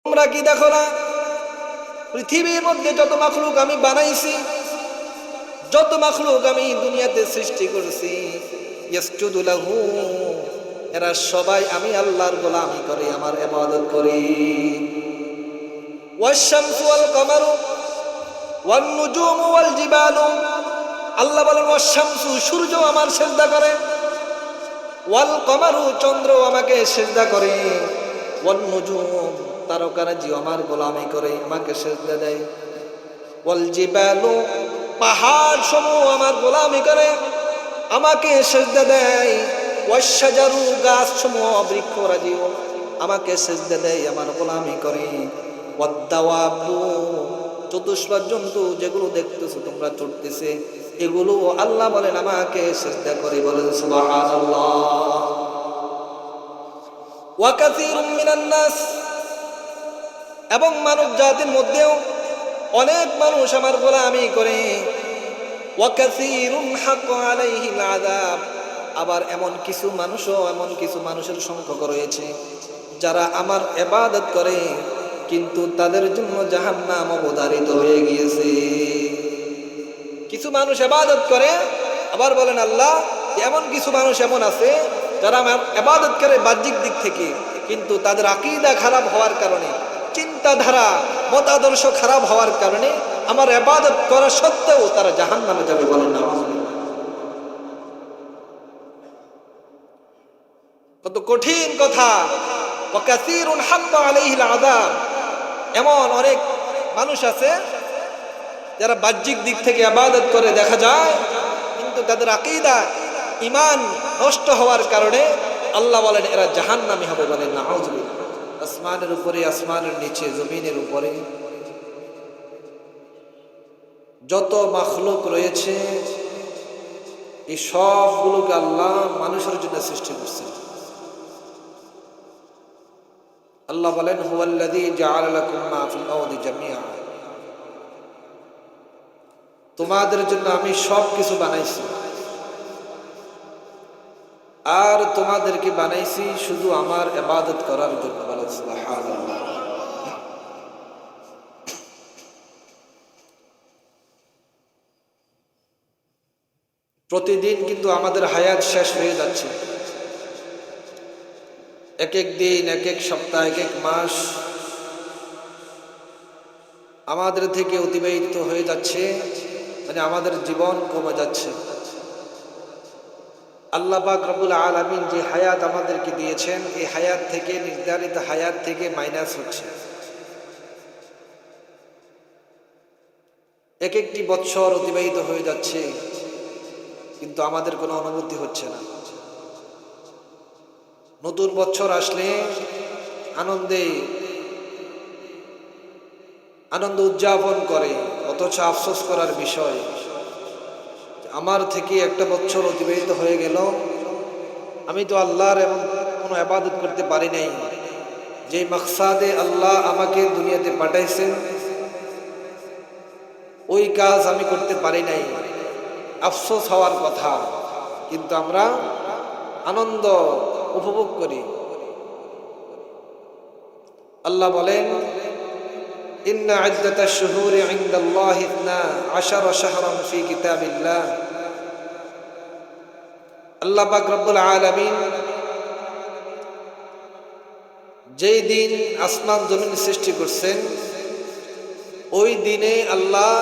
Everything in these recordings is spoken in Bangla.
তোমরা কি দেখো না পৃথিবীর মধ্যে যত মাখলুক আমি বানাইছি, যত মাখলুক আমি দুনিয়াতে সৃষ্টি করেছি, ইয়াসজুদু লাহু, এরা সবাই আমি আল্লাহর গোলামি করে, আমার ইবাদত করে। ওয়াশ-শামসু ওয়াল কামারু ওয়ান নুজুমু ওয়াল জিবালু, আল্লাহ বলেন ওয়াশ-শামসু, সূর্য আমার সিজদা করে, ওয়াল কামারু, চন্দ্র আমাকে সিজদা করে, ওয়ান নুজুম, তারকারাজি আমার গোলামি করে, আমাকে সিজদা দেয়, ওয়াল জিবালু, পাহাড় সমূহ আমার গোলামি করে, আমাকে সিজদা দেয়, ওয়াশ-শাজারু, গাছ সমূহ বৃক্ষরাজিও আমাকে সিজদা দেয়, আমার গোলামি করে, ওয়াদ-দাওয়াবু, চতুষ্পদ জন্তু যেগুলো দেখতেছো তোমরা চড়তেছে, এগুলো আল্লাহ বলেন আমাকে সিজদা করে। বলেন সুবহানাল্লাহ। ওয়া কাসীরুম মিনান নাস, এবং মানব জাতির মধ্যেও অনেক মানুষ আমার গোলামি করে। ওয়া কাসীরুন হাক্কা আলাইহিল আযাব, আবার এমন কিছু মানুষের সংখ্যক রয়েছে যারা আমার ইবাদত করে কিন্তু তাদের জন্য জাহান্নাম অবধারিত হয়ে গিয়েছে। কিছু মানুষ ইবাদত করে, আবার বলেন আল্লাহ এমন কিছু মানুষ এমন আছে যারা আমার ইবাদত করে বাহ্যিক দিক থেকে, কিন্তু তাদের আকীদা খারাপ হওয়ার কারণে, চিন্তাধারা মতাদর্শ খারাপ হওয়ার কারণে আমার ইবাদত করা সত্ত্বেও তারা জাহান্নামে যাবে। বলেন না, কত কঠিন কথা। ওয়া কাসীরুন হাক্কা আলাইহিল আযাব, এমন অনেক মানুষ আছে যারা বাহ্যিক দিক থেকে ইবাদত করে দেখা যায়, কিন্তু তাদের আকীদা ঈমান নষ্ট হওয়ার কারণে আল্লাহ বলেন এরা জাহান্নামী হবে। বলেন নাউযুবিল্লাহ। আসমানের উপরে, আসমানের নিচে, জমিনের উপরে যত মাখলুক রয়েছে এই সবগুলোকে আল্লাহ মানুষের জন্য সৃষ্টি করছেন। আল্লাহ বলেন হুয়াল্লাযী জাআলা লাকুম মা ফিল আরদি জামিআ, তোমাদের জন্য আমি সব কিছু বানাইছি, আর তোমাদেরকে বানাইছি শুধু আমার ইবাদত করার জন্য। বলেন সুবহানাল্লাহ। প্রতিদিন কিন্তু আমাদের হায়াত শেষ হয়ে যাচ্ছে, এক এক দিন, এক এক সপ্তাহ, এক এক মাস আমাদের থেকে অতিবাহিত হয়ে যাচ্ছে, মানে আমাদের জীবন কমে যাচ্ছে। আল্লাহ পাক রব্বুল আলামিন যে হায়াত আমাদেরকে দিয়েছেন, এই হায়াত থেকে, নির্ধারিত হায়াত থেকে মাইনাস হচ্ছে। এক একটি বছর অতিবাহিত হয়ে যাচ্ছে কিন্তু আমাদের কোনো অনুভূতি হচ্ছে না। নতুন বছর আসলে আনন্দ উদযাপন করে, অথচ আফসোস করার বিষয় আমার থেকে একটা বছর অতিবাহিত হয়ে গেল, আমি তো আল্লাহর এমন কোনো ইবাদত করতে পারি নাই যে মাকসাদে আল্লাহ আমাকে দুনিয়াতে পাঠাইছেন, ওই কাজ আমি করতে পারি নাই। আফসোস হওয়ার কথা, কিন্তু আমরা আনন্দ উপভোগ করি। আল্লাহ বলেন ইন্না ইদ্দাতাশ শুহুরি ইনদাল্লাহি 12 শাহরান ফি কিতাবিল্লাহ। আল্লাহ পাক রব্বুল আলামিন যেই দিন আসমান জমিন সৃষ্টি করছেন, ওই দিনে আল্লাহ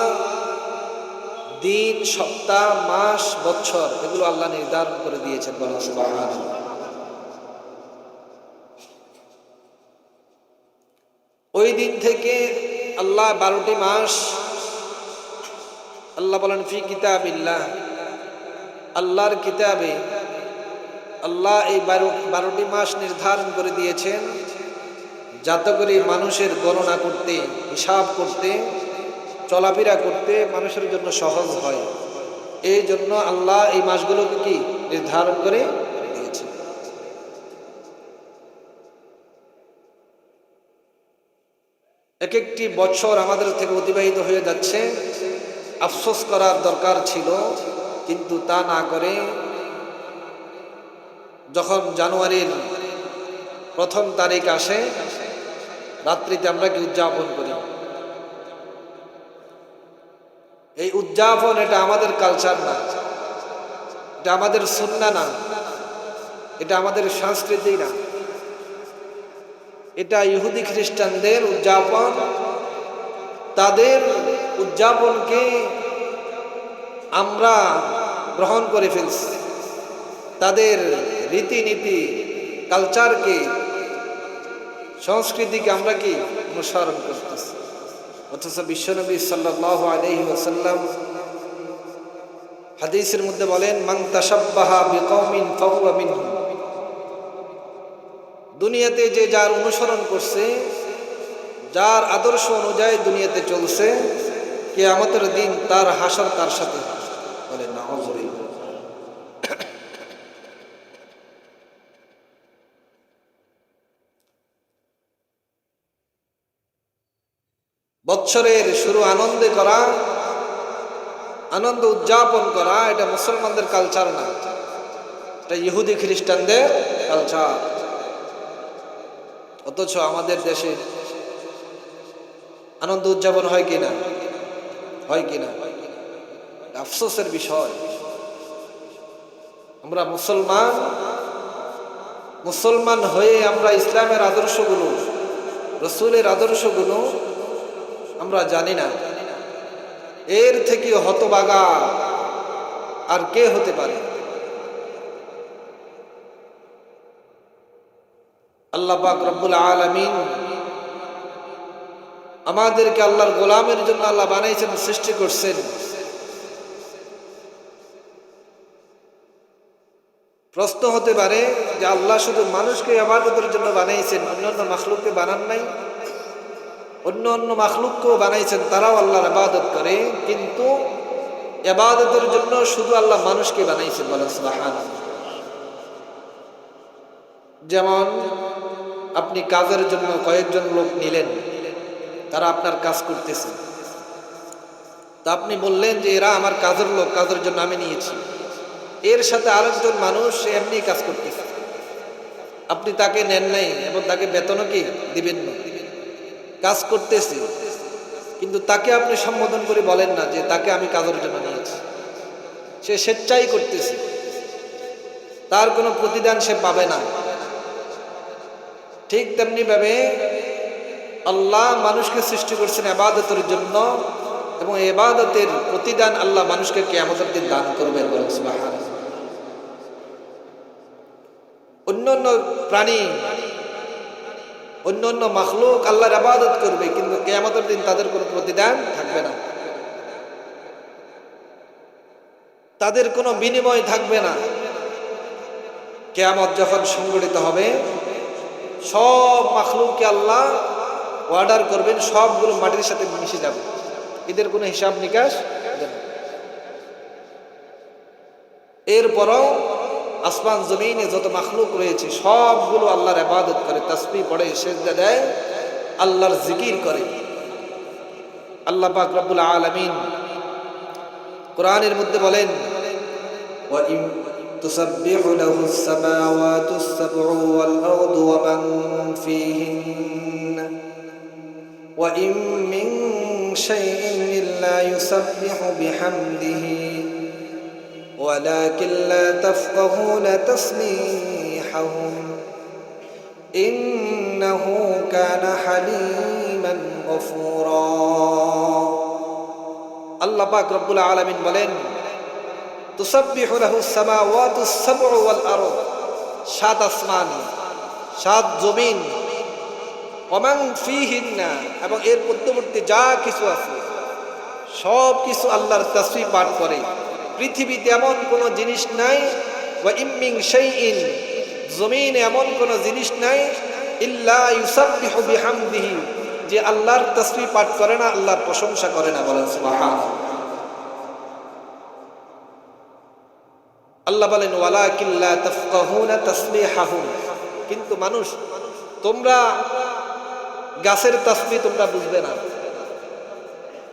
দিন, সপ্তাহ, মাস, বছর এগুলো আল্লাহ নির্ধারণ করে দিয়েছেন। বলেন সুবহানাল্লাহ। ওই দিন থেকে আল্লাহ 12টি মাস, আল্লাহ বলেন ফি কিতাবিল্লাহ, আল্লাহর কিতাবে আল্লাহ এই 12টি মাস নির্ধারণ করে দিয়েছেন যাতে করে মানুষের গণনা করতে, হিসাব করতে, চলাফেরা করতে মানুষের জন্য সহজ হয়। এই জন্য আল্লাহ এই মাসগুলোকে কি নির্ধারণ করে দিয়েছে। এক একটি বছর আমাদের থেকে অতিবাহিত হয়ে যাচ্ছে, আফসোস করার দরকার ছিল, কিন্তু তা না করে যখন জানুয়ারির 1 তারিখ আসে রাত্রিতে আমরা কি উদযাপন করি। এই উদযাপন এটা আমাদের কালচার না, এটা আমাদের সুন্নাহ না, এটা আমাদের সংস্কৃতি না, এটা ইহুদি খ্রিস্টানদের উদযাপন। তাদের উদযাপনকে আমরা গ্রহণ করে ফেলছি, তাদের রীতিনীতি কালচারকে সংস্কৃতিকে আমরা কি অনুসরণ করতেছি। অথচ বিশ্বনবী সাল্লাল্লাহু আলাইহি ওয়াসাল্লাম হাদিসের মধ্যে বলেন, মান তাশাব্বাহা বিকওমিন ফাহুয়া মিনহুম। দুনিয়াতে যে যার অনুসরণ করছে, যার আদর্শ অনুযায়ী দুনিয়াতে চলছে, কিয়ামতের দিন তার হাসর তার সাথে। বলে নাউযুবিল্লাহ। বৎসরের শুরু আনন্দে করা, আনন্দ উদযাপন করা, এটা মুসলমানদের কালচার না, এটা ইহুদি খ্রিস্টানদের কালচার। অথচ আমাদের দেশে আনন্দ উদযাপন হয় কিনা, হয় কিনা, আফসোসের বিষয়। আমরা মুসলমান হয়ে আমরা ইসলামের আদর্শগুলো, রসুলের আদর্শগুলো আমরা জানি না। এর থেকে হতবাগা আর কে হতে পারে? আল্লাহ পাক রব্বুল আলামিন আমাদেরকে আল্লাহর গোলামের জন্য আল্লাহ বানাইছেন, সৃষ্টি করছেন। প্রশ্ন হতে পারে যে আল্লাহ শুধু মানুষকে ইবাদতের জন্য বানাইছেন, অন্যান্য মাখলুককে বানান নাই? অন্য মাখলুককেও বানাইছেন, তারাও আল্লাহর ইবাদত করে, কিন্তু ইবাদতের জন্য শুধু আল্লাহ মানুষকে বানাইছেন। বলেন সুবহানাল্লাহ। যেমন আপনি কাজের জন্য কয়েকজন লোক নিলেন, তারা আপনার কাজ করতেছে, তা আপনি বললেন যে এরা আমার কাজের লোক, কাজের জন্য আমি নিয়েছি। এর সাথে আরেকজন মানুষ এমনি কাজ করতেছে, আপনি তাকে নেন নাই এবং তাকে বেতনও কি দিবেন না, কাজ করতেছে, কিন্তু তাকে আপনি সম্বোধন করে বলেন না যে তাকে আমি কাজের জন্য নিয়েছি। সে স্বেচ্ছাই করতেছে, তার কোনো প্রতিদান সে পাবে না। ঠিক তেমনি ভাবে আল্লাহ মানুষকে সৃষ্টি করছেন ইবাদতের জন্য, এবং ইবাদতের প্রতিদান আল্লাহ মানুষকে কিয়ামতের দিন দান করবেন। বলেন সুবহানাল্লাহ। অন্যান্য প্রাণী, অন্যান্য মাখলুক আল্লাহর ইবাদত করবে, কিন্তু কিয়ামতের দিন তাদের কোনো প্রতিদান থাকবে না, তাদের কোনো বিনিময় থাকবে না। কিয়ামত যখন সংঘটিত হবে, সব মাখলুককে আল্লাহ অর্ডার করবেন, সবগুলো মাটির সাথে মিশে যাবে, এদের কোনো হিসাব নিকাশ হবে না। এরপরও আসমান জমিনে যত মাখলুক রয়েছে সবগুলো আল্লাহর ইবাদত করে, তাসবিহ পড়ে, সিজদা দেয়, আল্লাহর জিকির করে। আল্লাহ পাক রব্বুল আলামিন কোরআনের মধ্যে বলেন, ওয়া ইন তুসাব্বিহু লাহুস সামাওয়াতুস সাবউ ওয়াল আরদু ওয়া মান ফীহিন্না ওয়া ইন মিন শাইইন ইল্লা ইউসাব্বিহু বিহামদিহি ولكن لا تفقهون تسبيحهم إنه كان حليما غفورا। আল্লাহ পাক রব্বুল আলামিন বলেন, তুসাব্বিহু লাহুস সামাওয়াতুস সাবউ ওয়াল আরদ, সাত আসমান, সাত জমিন, ওয়া মান ফীহিন্না, এবং এর মধ্যবর্তী যা কিছু আছে সব কিছু আল্লাহর তাসবিহ পাঠ করে। পৃথিবীতে এমন কোনো জিনিস নাই, ওয়া ইম মিন শাইইন, জমিনে এমন কোনো জিনিস নাই, ইল্লা ইউসাব্বিহু বিহামদিহি, যে আল্লাহর তাসবিহ পাঠ করে না, আল্লাহর প্রশংসা করে না। বলেন সুবহানাল্লাহ। আল্লাহ বলেন, ওয়ালাকিন লা তাফকাহুনা তাসবিহাহুম, কিন্তু মানুষ, তোমরা গাছের তাসবিহ তোমরা বুঝবে না,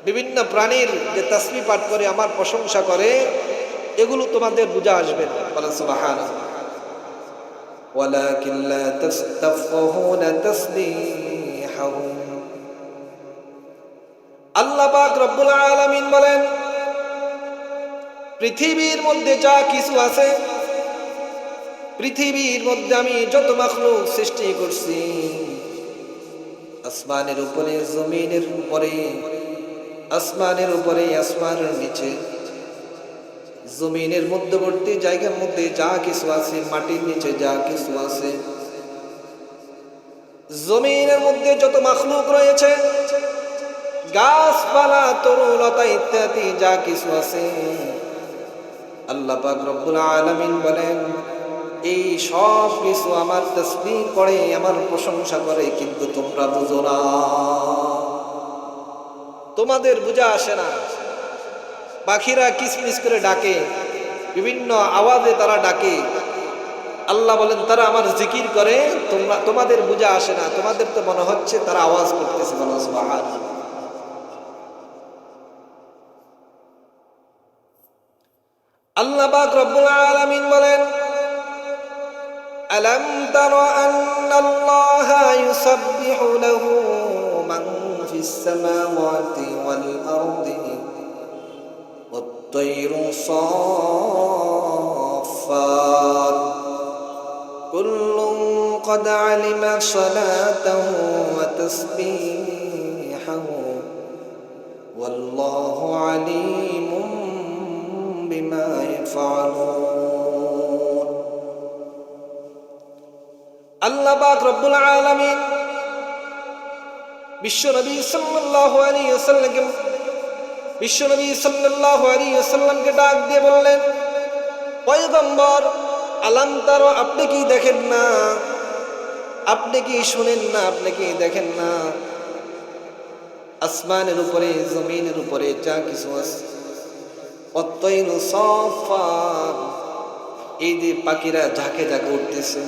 বিভিন্ন প্রাণীর যে তাসবিহ পাঠ করে আমার প্রশংসা করে, এগুলো তোমাদের বুঝা আসবে না। বলেন সুবহানাল্লাহ। ওয়ালাকিন লা তাফকাহুনা তাসবিহ تسبيحهم আল্লাহ পাক রব্বুল আলামিন বলেন পৃথিবীর মধ্যে যা কিছু আছে, পৃথিবীর মধ্যে আমি যত মাখলুক সৃষ্টি করছি, আসমানের উপরে, জমিনের উপরে, আসমানের উপরে, আসমানের নিচে, জমিনের মধ্যবর্তী জায়গার মধ্যে যা কিছু আছে, মাটির নিচে যা কিছু আছে, জমিনের মধ্যে যত মাখলুক রয়েছে, গাছপালা, তরুলতা ইত্যাদি যা কিছু আছে, আল্লাহ পাক রব্বুল আলামিন বলেন এই সব কিছু আমার তাসবিহ করে, আমার প্রশংসা করে, কিন্তু তোমরা বুঝো না, তোমাদের বোঝা আসে না। পাখিরা কিসমিস করে ডাকে, বিভিন্ন আওয়াজে তারা ডাকে, আল্লাহ বলেন তারা আমার জিকির করে, তোমাদের বোঝা আসে না, তোমাদের তো মনে হচ্ছে তারা আওয়াজ করতেছে। বলো সুবহানাল্লাহ। আল্লাহ পাক রব্বুল আলামিন বলেন আলাম তারা আন্নাল্লাহা ইউসাব্বিহু লাহু মান ফিস সামাওয়াতি ওয়াল আরদি ওয়াত-তায়রু সাফফাত কুল্লুন ক্বাদ আলিমা সালাতাহু ওয়া তাসবিহাহু ওয়াল্লাহু আলীমুম বিমা ইয়াফআলুন। আল্লাহ পাক রব্বুল আলামিন বিশ্বনবী সাল্লাল্লাহু আলাইহি ওয়াসাল্লামকে ডাক দিয়ে বললেন, পয়গম্বর, আলাম তারা, আপনি কি দেখেন না, আপনি কি শুনেন না, আপনি কি দেখেন না, আসমানের উপরে, জমিনের উপরে যা কিছু আছে, ওয়াত-তায়রু সাফফাত, এই যে পাখিরা ঝাঁকে ঝাঁকে উঠতেছে,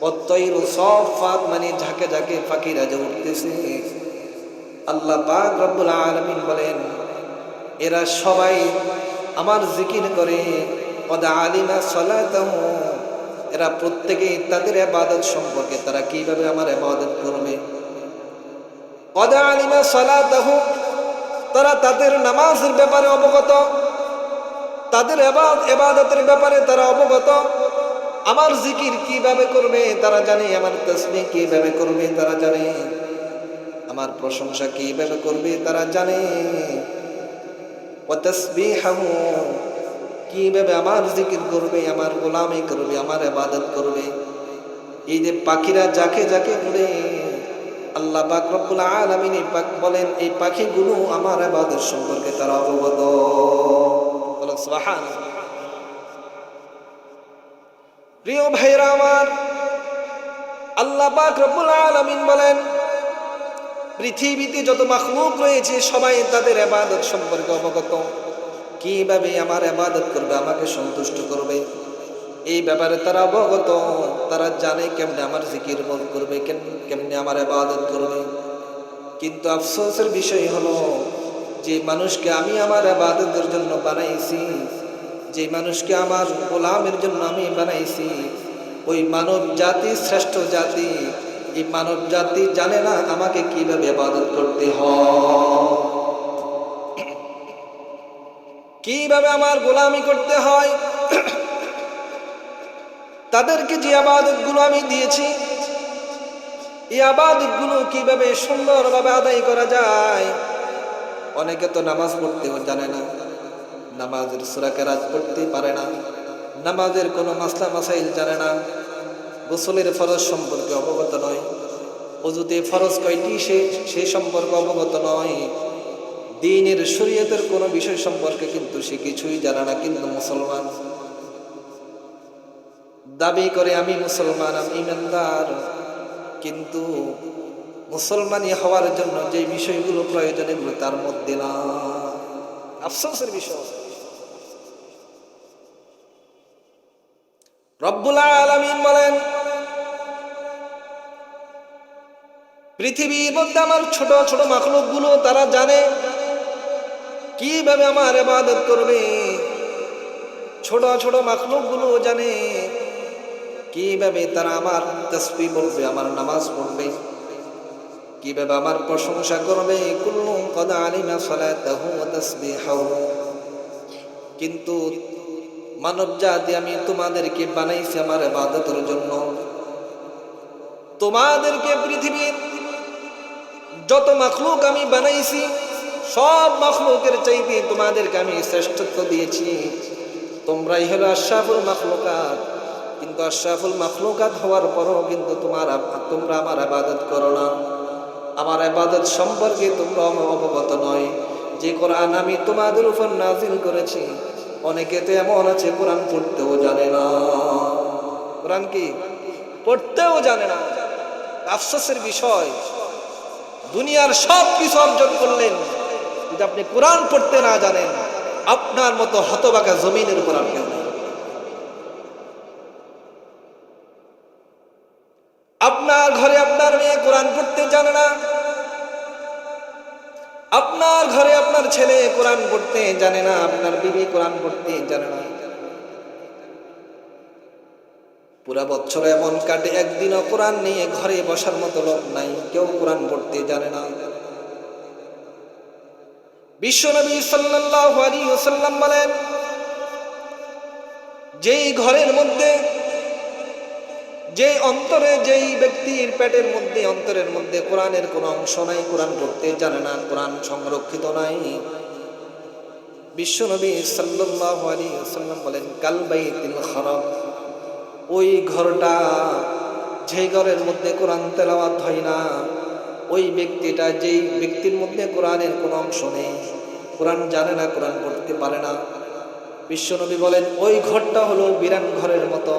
ওয়াত-তায়রু সাফফাত মানে ঝাঁকে ঝাঁকে পাখিরা যে উঠতেছে, আল্লাহ পাক রব্বুল আলামিন বলেন এরা সবাই আমার জিকির করে, ক্বাদ আলিমা সালাতাহু, এরা প্রত্যেকেই তাদের ইবাদত সম্পর্কে তারা কিভাবে আমার ইবাদত করবে, ক্বাদ আলিমা সালাতাহু, তারা তাদের নামাজের ব্যাপারে অবগত, তাদের ইবাদতের ব্যাপারে তারা অবগত, আমার জিকির কিভাবে করবে তারা জানে, আমার তাসবিহ কিভাবে করবে তারা জানে, আমার প্রশংসা কিভাবে করবে তারা জানে, ওয়া তাসবিহাহু, কিভাবে আমার জিকির করবে, আমার গোলামি করবে, আমার ইবাদত করবে। এই যে পাখিরা যাকে যাকে উড়ে, আল্লাহ পাক রব্বুল আলামিন বলেন এই পাখিগুলো আমার ইবাদত সম্পর্কে তারা অবগত। বলেন সুবহানাল্লাহ। প্রিয় ভাইরা আমার, আল্লাহ পাক রব্বুল আলামিন বলেন পৃথিবীতে যত মাখলুক রয়েছে সবাই তাদের ইবাদত সম্পর্কে অবগত, কিভাবে আমার ইবাদত করবে, আমাকে সন্তুষ্ট করবে, এই ব্যাপারে তারা অবগত, তারা জানে কেমনে আমার জিকির করবে, কেমনে আমার ইবাদত করবে। কিন্তু আফসোসের বিষয় হলো যে মানুষকে আমি আমার ইবাদতের জন্য বানাইছি, যে মানুষকে আমার গোলামের জন্য আমি বানাইছি, ওই মানব জাতি শ্রেষ্ঠ জাতি, এই মানব জাতি জানে না আমাকে কিভাবে ইবাদত করতে হয়, কিভাবে আমার গোলামি করতে হয়। তাদেরকে যে ইবাদতগুলো আমি দিয়েছি, এই ইবাদতগুলো কিভাবে সুন্দরভাবে আদায় করা যায়। অনেকে তো নামাজ পড়তেও জানে না, নামাজের সূরা কেরাত পড়তে পারে না, নামাজের কোনো মাসলা মাসাইল জানে না, গোসলের ফরজ সম্পর্কে অবগত নয়, ওযুতে ফরজ কয়টি সে সম্পর্কে অবগত নয়, দ্বীনের শরীয়তের কোনো বিষয় সম্পর্কে কিন্তু সে কিছুই জানে না। কিন্তু মুসলমান দাবি করে আমি মুসলমান, আমি ইমানদার, কিন্তু মুসলমানি হওয়ার জন্য যে বিষয়গুলো প্রয়োজন এগুলো তার মধ্যে না। আফসোসের বিষয়। রব্বুল আলামিন বলেন পৃথিবীর মধ্যে আমার ছোট ছোট মাখলুকগুলো তারা জানে কিভাবে আমার ইবাদত করবে, ছোট ছোট মাখলুকগুলো জানে কিভাবে তারা আমার তাসবিহ পড়বে, আমার নামাজ পড়বে, কিভাবে আমার প্রশংসা করবে? কুল্লুন ক্বাদ আলিমা সালাতাহু ওয়া তাসবিহাহু। কিন্তু মানব জাতি আমি তোমাদেরকে বানাইছি আমার ইবাদতের জন্য। তোমাদেরকে পৃথিবীর যত মাখলুক আমি বানাইছি সব মাখলুকের চাইতে তোমাদেরকে আমি শ্রেষ্ঠত্ব দিয়েছি। তোমরাই হলো আশরাফুল মাখলুকাত। কিন্তু আশরাফুল মাখলুকাত হওয়ার পরও কিন্তু তোমরা আমার ইবাদত করো না। আমার ইবাদত সম্পর্কে তোমরা অবগত নয়। যে কোরআন আমি তোমাদের উপর নাযিল করেছি, অনেকে তো এমন আছে কোরআন পড়তেও জানে না। কোরআন কি পড়তেও জানে না। আফসোসের বিষয়, দুনিয়ার সব কিছু অর্জন করলেন, যদি আপনি কোরআন পড়তে না জানেন, আপনার মতো হতভাগা জমিনের উপর আর কেউ নেই। আপনার ঘরে আপনার মেয়ে কোরআন পড়তে জানে না, আপনার ঘরে আপনার ছেলে কোরআন পড়তে জানে না, আপনার বিবি কোরআন পড়তে জানে না। পুরা বছর এমন কাটে, একদিনও কোরআন নিয়ে ঘরে বসার মতো লোক নাই, কেউ কোরআন পড়তে জানে না। বিশ্বনবী সাল্লাল্লাহু আলাইহি ওয়াসাল্লাম বলেন, যেই ঘরের মধ্যে, যেই অন্তরে, যেই ব্যক্তির পেটের মধ্যে, অন্তরের মধ্যে কোরআনের কোনো অংশ নাই, কোরআন পড়তে জানে না, কোরআন সংরক্ষিত নাই, বিশ্বনবী সাল্লাল্লাহু আলাইহি ওয়াসাল্লাম বলেন কাল বাইতিল খারাব। ওই ঘরটা, যেই ঘরের মধ্যে কোরআন তেলাওয়াত হয় না, ওই ব্যক্তিটা, যেই ব্যক্তির মধ্যে কোরআনের কোনো অংশ নেই, কোরআন জানে না, কোরআন পড়তে পারে না, বিশ্বনবী বলেন ওই ঘরটা হলো বিরান ঘরের মতো,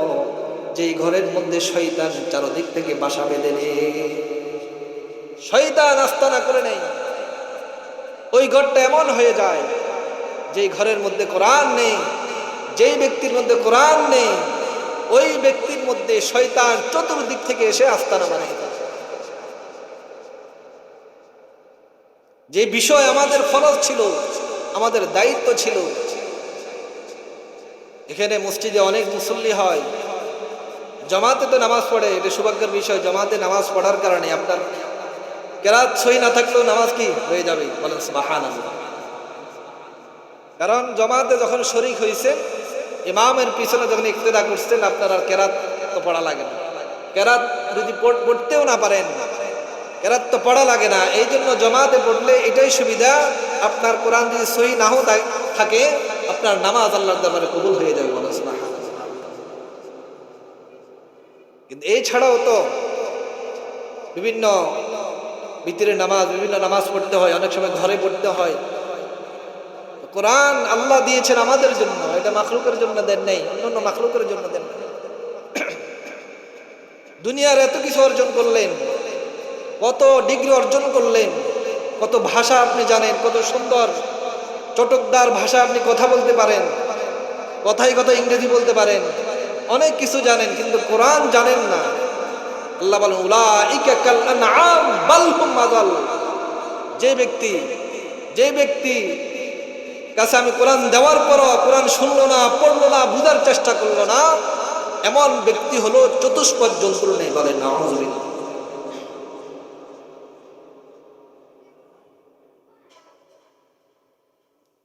যেই ঘরের মধ্যে শয়তান চারদিক থেকে বাসা বেঁধে নেয়। শয়তান আস্তানা করে নেই। ওই ঘরটা এমন হয়ে যায়, যেই ঘরের মধ্যে কোরআন নেই, যেই ব্যক্তির মধ্যে কোরআন নেই, ওই ব্যক্তির মধ্যে শয়তান চতুর্দিক থেকে এসে আস্তানা বানায়। যে বিষয় আমাদের ফরজ ছিল, আমাদের দায়িত্ব ছিল, এখানে মসজিদে অনেক মুসল্লি হয়, জামাতে তো নামাজ পড়ে, এটা সৌভাগ্যের বিষয়। জামাতে নামাজ পড়ার কারণে আপনার কেরাত সহি না থাকলেও নামাজ কি হয়ে যাবে, বলেন সুবহানাল্লাহ। কারণ জামাতে যখন শরীক হয়েছে, ইমামের পিছনে যখন ইক্তেদা করছেন, আপনার আর কেরাত তো পড়া লাগে না। কেরাত যদি পড়তেও না পারেন, কেরাত তো পড়া লাগে না। এই জন্য জামাতে পড়লে এটাই সুবিধা, আপনার কোরআন যদি সহি নাও থাকে, আপনার নামাজ আল্লাহর দরবারে কবুল হয়ে যাবে, বলেন সুবহানাল্লাহ। কিন্তু এই ছাড়াও তো বিভিন্ন ভিতরের নামাজ, বিভিন্ন নামাজ পড়তে হয়, অনেক সময় ঘরে পড়তে হয়। কোরআন আল্লাহ দিয়েছেন আমাদের জন্য, এটা মাখলুকের জন্য দেন নাই, অন্য মাখলুকের জন্য দেন নাই। দুনিয়ার এত কিছু অর্জন করলেন, কত ডিগ্রি অর্জন করলেন, কত ভাষা আপনি জানেন, কত সুন্দর চটকদার ভাষা আপনি কথা বলতে পারেন, কথায় কথায় ইংরেজি বলতে পারেন, অনেক কিছু জানেন, কিন্তু কোরআন জানেন না। আল্লাহ বলেন উলাইকা কাল আনআম বাল হুম আযাল। যে ব্যক্তি কাছে আমি কোরআন দেওয়ার পরও কোরআন শুনলো না, পড়লো না, বুঝার চেষ্টা করলো না, এমন ব্যক্তি হলো চতুষ্পদ জন্তুর নেই, বলেন নাউযুবিল্লাহ।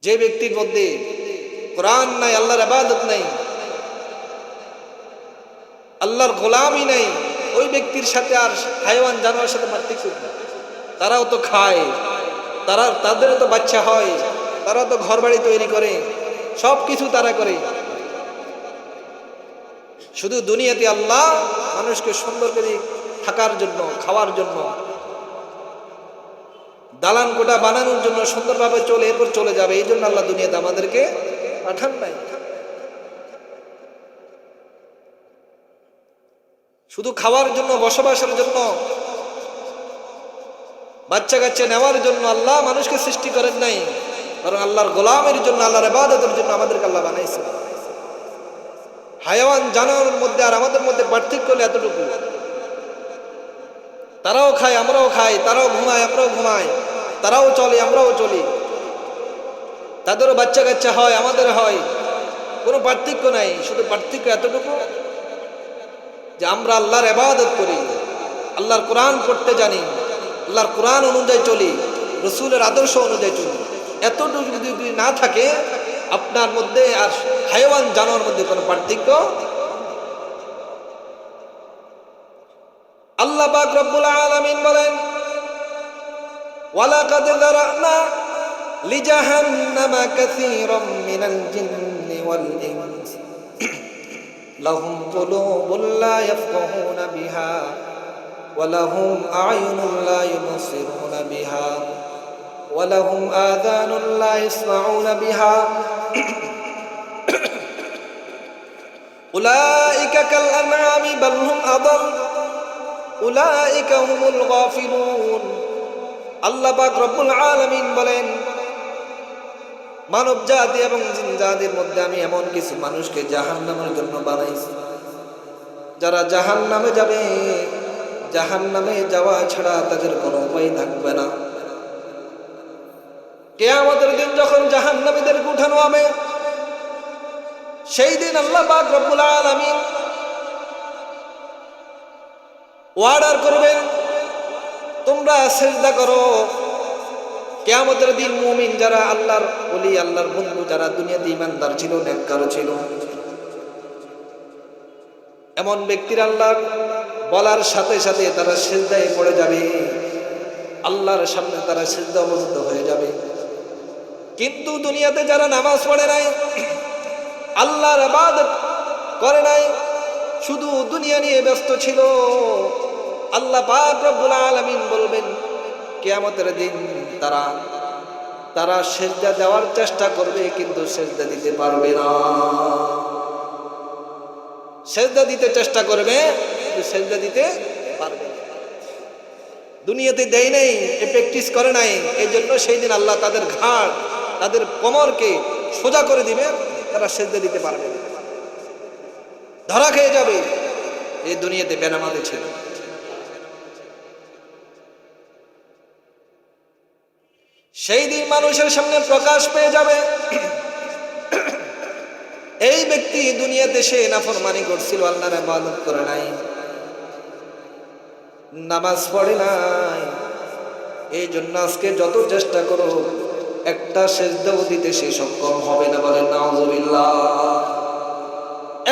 যে ব্যক্তির মধ্যে কোরআন নাই, আল্লাহর ইবাদত নাই, আল্লাহর গোলামি নাই, ওই ব্যক্তির সাথে আর হায়াওয়ান জানোয়ারের সাথে পার্থক্য নেই। তারাও তো খায়, তাদেরও তো বাচ্চা হয়, তারাও তো ঘর বাড়ি তৈরি করে, সব কিছু তারা করে। শুধু দুনিয়াতে আল্লাহ মানুষকে সুন্দর করে থাকার জন্য, খাওয়ার জন্য, দালান কোটা বানানোর জন্য, সুন্দরভাবে চলে এরপর চলে যাবে, এই জন্য আল্লাহ দুনিয়াতে আমাদেরকে পাঠান নাই। শুধু খাওয়ার জন্য, বসবাসের জন্য, বাচ্চা কাচ্চা নেওয়ার জন্য আল্লাহ মানুষকে সৃষ্টি করেন নাই, বরং আল্লাহর গোলামের জন্য, আল্লাহর ইবাদতের জন্য আমাদেরকে আল্লাহ বানাইছে। হায়াওয়ান জানোয়ারের মধ্যে আর আমাদের মধ্যে পার্থক্য হলো এতটুকু, তারাও খায়, আমরাও খাই, তারাও ঘুমায়, আমরাও ঘুমাই, তারাও চলে, আমরাও চলি, তাদেরও বাচ্চা কাচ্চা হয়, আমাদের হয়, কোনো পার্থক্য নাই। শুধু পার্থক্য এতটুকু যে আমরা আল্লাহর ইবাদত করি, আল্লাহর কোরআন পড়তে জানি, আল্লাহর কোরআন অনুযায়ী চলি, রসুলের আদর্শ অনুযায়ী চলি, এতটুকু যদি না থাকে আপনার মধ্যে আর হায়াওয়ান জানোয়ার মধ্যে কোনো পার্থক্য। আল্লাহ পাক রব্বুল আলামিন বলেন, ওয়ালাকাদ যারানা লিজাহান্নামা কাসীরাম মিনাল জিন্নি ওয়াল ইনস লাহুম কুলুবুন লা ইয়াফকাহুনা বিহা ওয়া লাহুম আ'য়ুনুন লা ইউবসিরুনা বিহা ওয়া লাহুম আযানুন লা ইয়াসমাউনা বিহা উলাইকা কাল আনআমি বাল হুম আদাল উলাইকা হুমুল গাফিলুন। আল্লাহ পাক রব্বুল আলামিন বলেন, মানব জাতি এবং জিন জাতির মধ্যে আমি এমন কিছু মানুষকে জাহান্নামের জন্য বানাইছি, যারা জাহান্নামে যাবে, জাহান্নামে যাওয়া ছাড়া তাদের কোনো উপায় থাকবে না। কিয়ামতের দিন যখন জাহান্নামীদেরকে উঠানো হবে, সেই দিন আল্লাহ পাক রব্বুল আলামিন অর্ডার করবেন, তোমরা সিজদা করো। কিয়ামতের দিন মুমিন যারা, আল্লাহর ওলি, আল্লাহর বন্ধু যারা দুনিয়াতে ঈমানদার ছিল, নেককার ছিল, এমন ব্যক্তির আল্লাহ বলার সাথে সাথে তারা সিজদায় পড়ে যাবে, আল্লাহর সামনে তারা সিজদা অবনত হয়ে যাবে। কিন্তু দুনিয়াতে যারা নামাজ পড়ে নাই, আল্লাহর ইবাদত করে নাই, শুধু দুনিয়া নিয়ে ব্যস্ত ছিল, আল্লাহ পাক রব্বুল আলামিন বলবেন কিয়ামতের দিন তারা সিজদা দেওয়ার চেষ্টা করবে কিন্তু সিজদা দিতে পারবে না। সিজদা দিতে চেষ্টা করবে কিন্তু সিজদা দিতে পারবে না। দুনিয়াতে দেয় নাই, প্র্যাকটিস করে নাই, এই জন্য সেই দিন আল্লাহ তাদের ঘাড়, তাদের কোমরকে সোজা করে দিবে, তারা সিজদা দিতে পারবে না, ধরা খেয়ে যাবে। এই দুনিয়াতে বেনামাজি ছিল। সেই দিন মানুষের সামনে প্রকাশ পেয়ে যাবে, এই ব্যক্তি দুনিয়াতে সে নাফরমানি করছিল, আল্লাহর ইবাদত করে নাই, নামাজ পড়ে নাই, এই জন্য আজকে যত চেষ্টা করো একটা সিজদাও দিতে সে সক্ষম হবে না। বলেন নাউযুবিল্লাহ।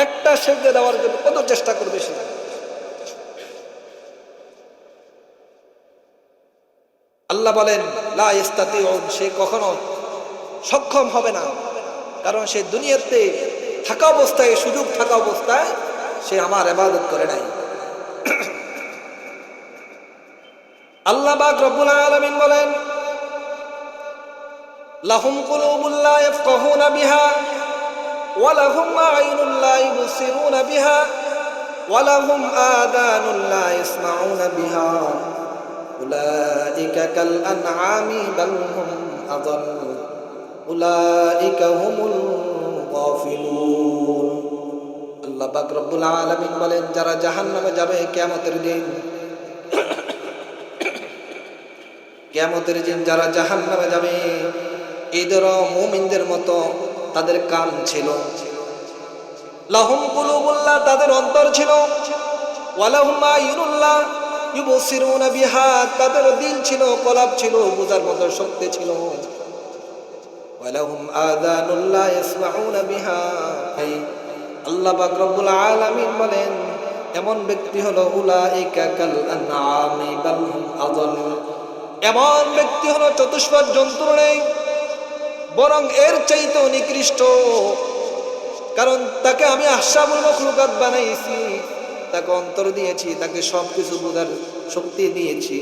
একটা সিজদা দেওয়ার জন্য কত চেষ্টা করবে সে। আল্লাহ বলেন লা ইস্তাতিউন, সে কখনো সক্ষম হবে না, কারণ সে দুনিয়াতে থাকা অবস্থায়, সুযোগ থাকা অবস্থায় সে আমার ইবাদত করে নাই। আল্লাহ পাক রব্বুল আলামিন বলেন, লাহুম কুলুবুন লা ইয়াফকাহুনা বিহা ওয়া লাহুম আ'য়ুনুন লা ইউবসিরুনা বিহা ওয়া লাহুম আযানুন লা ইয়াসমাউনা বিহা উলাইকা কাল আনআমি বাল হুম আযাল উলাইকা হুমুল গাফিলুন। আল্লাহ পাক রব্বুল আলামিন বলেন, যারা জাহান্নামে যাবে কিয়ামতের দিন, কিয়ামতের দিন যারা জাহান্নামে যাবে, এদেরও মুমিনদের মতো তাদের কান ছিল, লাহুম কুলুবুল্লাহ, তাদের অন্তর ছিল, ওয়া লাহুম আ'য়ুনুল্লাহ ইউবসিরুনা বিহা, তাদের দিল ছিল, কলব ছিল, বুঝার মতো শক্তি ছিল, ওয়া লাহুম আযানুন লা ইয়াসমাউনা বিহা। আল্লাহ পাক রব্বুল আলামিন বলেন, এমন ব্যক্তি হলো উলাইকা কাল আনআমি বাল হুম আযাল, এমন ব্যক্তি হলো চতুষ্পদ জন্তু নেই, বরং এর চাইতেও নিকৃষ্ট। কারণ তাকে আমি আশরাফুল মাখলুকাত বানাইছি, তাকে অন্তর দিয়েছি, তাকে সব কিছু বোঝার শক্তি দিয়েছি,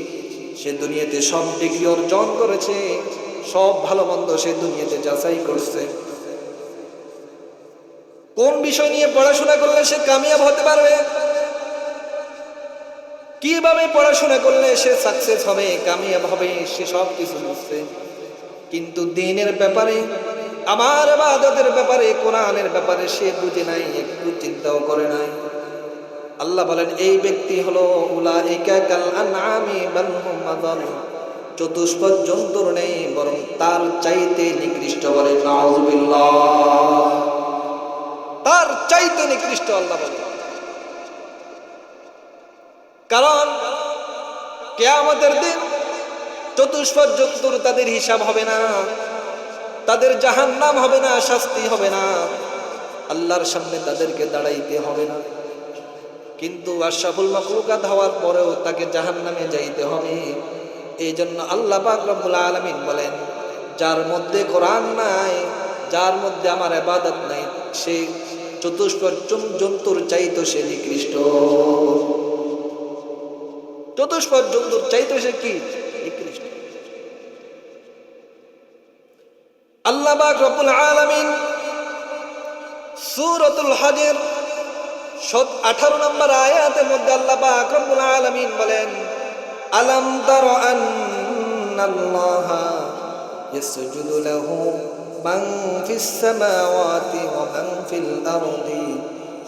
সে দুনিয়াতে সব ডিগ্রি অর্জন করেছে, সব ভালো মন্দ সে দুনিয়াতে যাচাই করছে। কোন বিষয় নিয়ে পড়াশোনা করলে সে কামিয়াব হতে পারবে, কিভাবে পড়াশোনা করলে সে সাকসেস হবে, কামিয়াব হবে, সে সব কিছু বুঝছে। কিন্তু দ্বীনের ব্যাপারে, আমার ইবাদতের ব্যাপারে, কোরআনের ব্যাপারে সে বুঝে নাই, একটু চিন্তাও করে নাই। আল্লাহ বলেন, এই ব্যক্তি হলো উলাইকা কাল আনআমি বাল হুম আযাল, চতুষ্পদ জন্তুর নেই, বরং তার চাইতে নিকৃষ্ট। বলে নাউযুবিল্লাহ, তার চাইতে নিকৃষ্ট আল্লাহ বলে। কারণ কিয়ামতের দিন চতুষ্পদ জন্তুর তাদের হিসাব হবে না, তাদের জাহান্নাম হবে না, শাস্তি হবে না, আল্লাহর সামনে তাদেরকে দাঁড়াইতে হবে না। কিন্তু আশরাফুল মাখলুকাত হওয়ার পরেও তাকে জাহান্নামে যাইতে হবে। এই জন্য আল্লাহ পাক রব্বুল আলামিন বলেন, যার মধ্যে কোরআন নাই, যার মধ্যে আমার ইবাদত নাই, সে চতুষ্পদ জন্তুর চাইতো সে নিকৃষ্ট। চতুষ্পদ জন্তুর চাইতো সে কি নিকৃষ্ট। আল্লাহ পাক রব্বুল আলামিন সূরাতুল হজের 18 নম্বর আয়াতের মধ্যে আল্লাহ পাক রব্বুল আলামিন বলেন, আলাম তারা আন্নাল্লাহা ইয়াসজুদু লাহু মান ফিস সামাওয়াতি ওয়া মান ফিল আরদি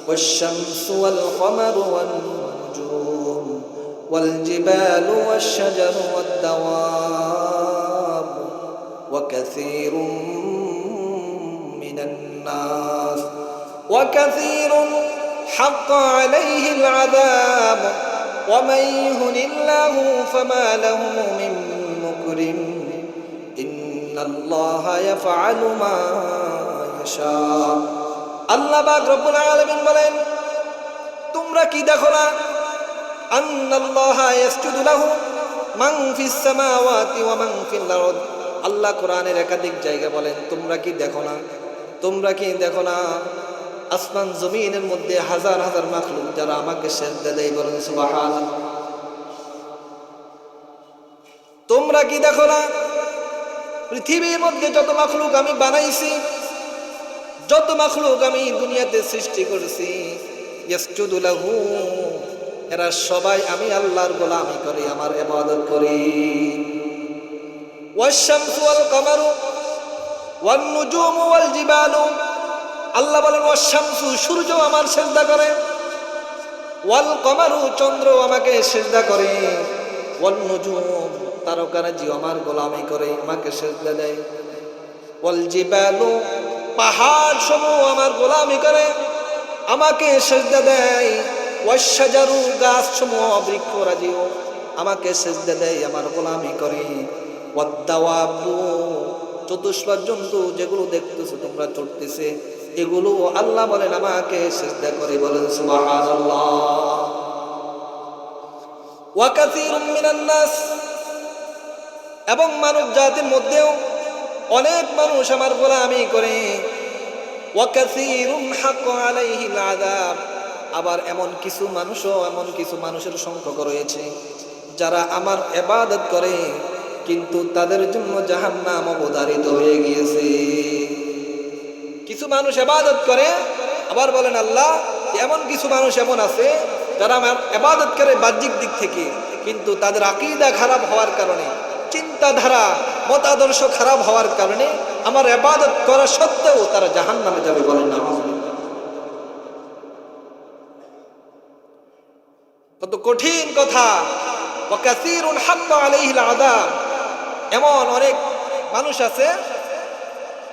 ওয়াশ-শামসু ওয়াল কমারু ওয়ান নুজুম ওয়াল জিবালু ওয়াশ-শাজারু ওয়াদ-দাওয়াব ওয়া কাসীরুম মিনান নাস ওয়া কাসীরুন حق عليه العذاب ومن يهن الله فما له من مكرم إن الله يفعل ما يشاء। আল্লাহ পাক রব্বুল আলামিন বলেন, তোমরা কি দেখো না, আন্নাল্লাহা ইয়াসজুদু লাহু মান ফিস সামাওয়াতি ওয়া মান ফিল আরদ। আল্লাহ কোরআনের একাধিক জায়গায় বলেন, তোমরা কি দেখো না, তোমরা কি দেখো না আসমান জমিনের মধ্যে হাজার হাজার মাখলুক যারা আমাকে সিজদা দেয়, বলেন সুবহানাল্লাহ। তোমরা কি দেখো না, পৃথিবীর মধ্যে যত মাখলুক আমি বানাইছি, যত মাখলুক আমি দুনিয়াতে সৃষ্টি করেছি, ইয়াসজুদু লাহু, এরা সবাই আমি আল্লাহর গোলামি করি, আমার ইবাদত করি। ওয়াশ-শামসু ওয়াল কমারু ওয়ান নুজুমু ওয়াল জিবালু, আল্লাহ বলেন ওয়াশ-শামসু, সূর্য আমার সিজদা করে, ওয়াল কমারু, চন্দ্র আমাকে সিজদা করে, ওয়ান নুজুম, তারকারাজি আমার গোলামি করে, আমাকে সিজদা দেয়, ওয়াল জিবালু, পাহাড় সমূহ আমার গোলামি করে, আমাকে সিজদা দেয়, ওয়াশ-শাজারু, গাছ সমূহ বৃক্ষরাজিও আমাকে সিজদা দেয়, আমার গোলামি করে, ওয়াদ-দাওয়াবু, চতুষ্পদ জন্তু যেগুলো দেখতেছো তোমরা চড়তেছে, এগুলো আল্লাহ বলেন আমাকে সিজদা করে, বলেন সুবহানাল্লাহ। ওয়া কাসীরুম মিনান নাস, এবং মানব জাতির মধ্যেও অনেক মানুষ আমার গোলামি করে। ওয়া কাসীরুন হাক্কা আলাইহিল আযাব, আবার এমন কিছু মানুষের সংখ্যক রয়েছে যারা আমার ইবাদত করে, কিন্তু তাদের জন্য জাহান্নাম অবধারিত হয়ে গিয়েছে। কিছু মানুষ ইবাদত করে, আবার বলেন আল্লাহ এমন কিছু মানুষ এমন আছে যারা আমার ইবাদত করে বাহ্যিক দিক থেকে, কিন্তু তাদের আকীদা খারাপ হওয়ার কারণে, চিন্তাধারা মতাদর্শ খারাপ হওয়ার কারণে আমার ইবাদত করা সত্ত্বেও তারা জাহান্নামে যাবে, বলেন না। কত কঠিন কথা। ওয়া কাসীরুন হাক্কা আলাইহিল আযাব, এমন অনেক মানুষ আছে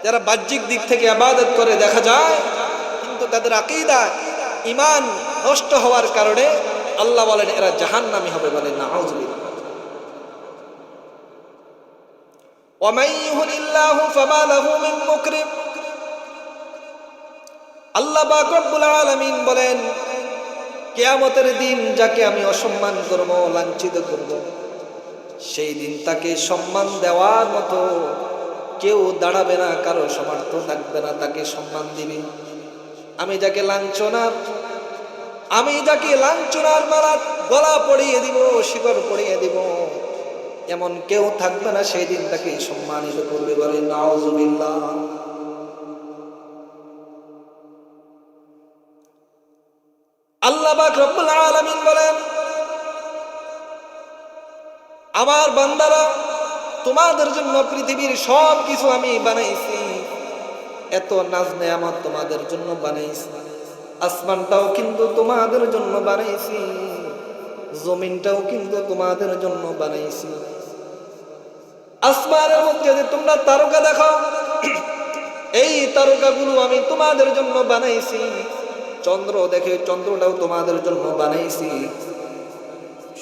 যারা বাহ্যিক দিক থেকে ইবাদত করে দেখা যায়, কিন্তু তাদের আকীদা ঈমান নষ্ট হওয়ার কারণে আল্লাহ বলেন এরা জাহান্নামী হবে, বলেন নাউযুবিল্লাহ। ওয়া মান ইউহিনিল্লাহু ফামা লাহু মিন মুকরিম, আল্লাহ পাক রব্বুল আলামিন বলেন, কিয়ামতের দিন যাকে আমি অসম্মান করব, লাঞ্ছিত করব, সেই দিন তাকে সম্মান দেওয়ার মতো কেউ দাঁড়াবে না, কারো সামর্থ্য থাকবে না তাকে সম্মান দিবে। আমি যাকে লাঞ্ছনার মালা গলা পড়িয়ে দিব, শিকড় পড়িয়ে দিব, এমন কেউ থাকবে না, সেই দিন তাকে সম্মানিত করবে, বলে নাউযুবিল্লাহ। আল্লাহ পাক রব্বুল আলামিন বলেন, আমার বান্দারা তোমাদের জন্য পৃথিবীর সব কিছু আমি বানাইছি, এত নাজ নেয়ামত তোমাদের জন্য বানাইছি, আসমানটাও কিন্তু তোমাদের জন্য বানাইছি, জমিনটাও কিন্তু তোমাদের জন্য বানাইছি। আসমানের মধ্যে যে তোমরা তারকা দেখো, এই তারকাগুলো আমি তোমাদের জন্য বানাইছি। চন্দ্র দেখে, চন্দ্রটাও তোমাদের জন্য বানাইছি।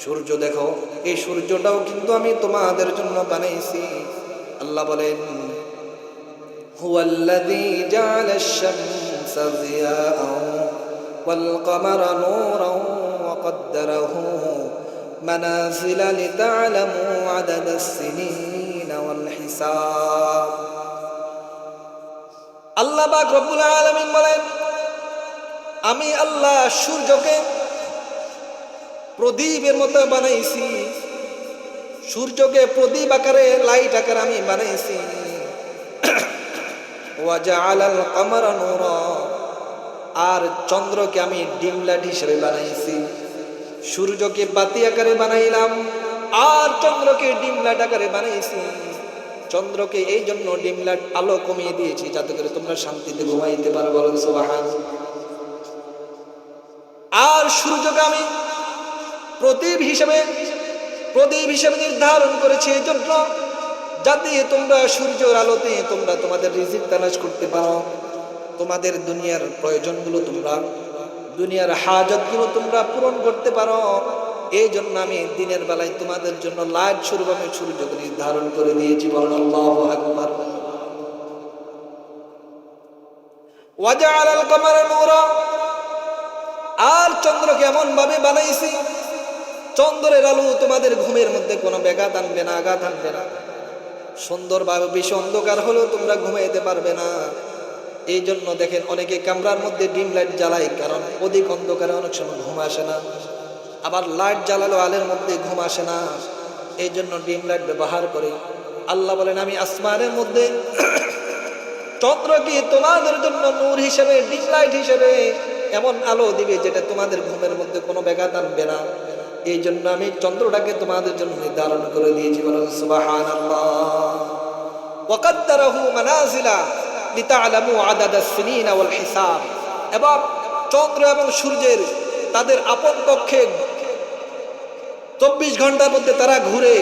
সূর্য দেখো, এই সূর্যটাও কিন্তু আমি তোমাদের জন্য বানাইছি। আল্লাহ বলেন হুয়াল্লাযী জাআলাশ শামসা জিয়াআন ওয়াল কামারা নূরান ওয়া কদ্দারাহু মানাযিলা লিতা'লামু আদাদাস সিনিনা ওয়াল হিসাব। আল্লাহ পাক রব্বুল আলামিন বলেন, আমি আল্লাহ সূর্যকে প্রদীপের মতো বানাইছি, সূর্যকে প্রদীপ আকারে, লাইট আকারে আমি বানাইছি। ওয়া জাআলাল কামারা নূরা, আর চন্দ্রকে আমি ডিম লাইট হিসেবে বানাইছি। সূর্যকে বাতি আকারে বানাইলাম, আর চন্দ্রকে ডিম লাইট আকারে বানাইছি। চন্দ্রকে এই জন্য ডিম লাইট আলো কমিয়ে দিয়েছি যাতে করে তোমরা শান্তিতে ঘুমাইতে পারো, বলেন সুবহানাল্লাহ। আর সূর্যকে আমি প্রদীপ হিসেবে নির্ধারণ করেছি এই জন্য যাতে তোমরা সূর্যের আলোতে তোমরা তোমাদের রিজিক তালাশ করতে পারো, তোমাদের দুনিয়ার প্রয়োজনগুলো তোমরা, দুনিয়ার হাজতগুলো তোমরা পূরণ করতে পারো। এই জন্য আমি দিনের বেলায় তোমাদের জন্য লাইট স্বরূপ আমি সূর্যকে নির্ধারণ করে দিয়েছি, বলেন আল্লাহু আকবার। ওয়া জাআলাল কামারা নূরা, আর চন্দ্রকে এমন ভাবে বানাইছি চন্দ্রের আলো তোমাদের ঘুমের মধ্যে কোনো ব্যাঘাত আনবে না, আঘাত আনবে না। সুন্দরভাবে বেশি অন্ধকার হলেও তোমরা ঘুমাইতে পারবে না। এই জন্য দেখেন অনেকে কামরার মধ্যে ডিম লাইট জ্বালায়, কারণ অধিক অন্ধকারে অনেক সময় ঘুম আসে না। আবার লাইট জ্বালালো আলের মধ্যে ঘুম আসে না, এই জন্য ডিম লাইট ব্যবহার করে। আল্লাহ বলেন আমি আসমানের মধ্যে চন্দ্রকে তোমাদের জন্য নূর হিসেবে, ডিম লাইট হিসেবে এমন আলো দিবে যেটা তোমাদের ঘুমের মধ্যে কোনো ব্যাঘাত আনবে না। এই জন্য আমি চন্দ্রটাকে তোমাদের জন্য নির্ধারণ করে দিয়েছি, বলেন সুবহানাল্লাহ। ওয়া কদ্দারাহু মানাযিলা লিতা'লামু আদাদাস সিনিনা ওয়াল হিসাব, এবং চন্দ্র এবং সূর্যের তাদের আপন কক্ষে 24 ঘন্টার মধ্যে তারা ঘুরে,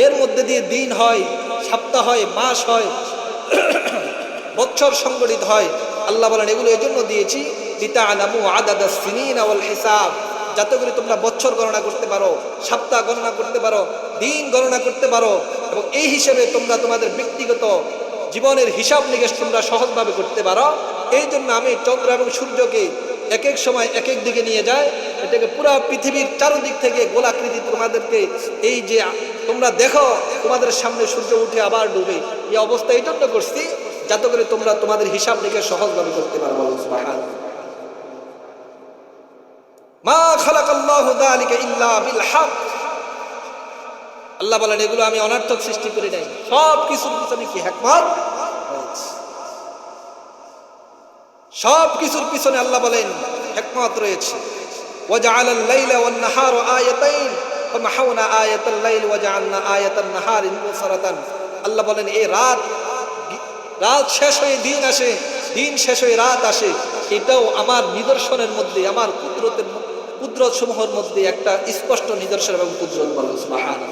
এর মধ্যে দিয়ে দিন হয়, সপ্তাহ হয়, মাস হয়, বছর সংগঠিত হয়। আল্লাহ বলেন এগুলো এজন্য দিয়েছি লিতা'লামু আদাদাস সিনিনা ওয়াল হিসাব, যাতে করে তোমরা বছর গণনা করতে পারো, সপ্তাহ গণনা করতে পারো, দিন গণনা করতে পারো, এবং এই হিসেবে তোমরা তোমাদের ব্যক্তিগত জীবনের হিসাব নিকেশ তোমরা সহজভাবে করতে পারো। এই জন্য আমি চন্দ্র এবং সূর্যকে এক এক সময় এক এক দিকে নিয়ে যায়, এটাকে পুরো পৃথিবীর চারদিক থেকে গোলাকৃতি তোমাদেরকে, এই যে তোমরা দেখো তোমাদের সামনে সূর্য উঠে আবার ডুবে, এই অবস্থা এই জন্য করছি যাতে করে তোমরা তোমাদের হিসাব নিকেশ সহজভাবে করতে পারো, সুবহানাল্লাহ। মা খালাকাল্লাহু যালিকা ইল্লা বিল হক, আল্লাহ বলেন এগুলো আমি অনর্থক সৃষ্টি করি নাই, সব কিছুর পিছনে কি হিকমত রয়েছে, সব কিছুর পিছনে আল্লাহ বলেন হিকমত রয়েছে। ওয়া জাআলাল লাইলা ওয়ান নাহারা আয়াতাইন ফামাহাওনা আয়াতাল লাইল ওয়া জাআলনা আয়াতান নাহারি মুবসিরাতান। আল্লাহ বলেন এই রাত শেষ হয়ে দিন আসে, দিন শেষ হয়ে রাত আসে, এটাও আমার নিদর্শনের মধ্যে, আমার কুদরত সমূহের মধ্যে একটা স্পষ্ট নিদর্শন এবং কুদরত, বলেন সুবহানাল্লাহ।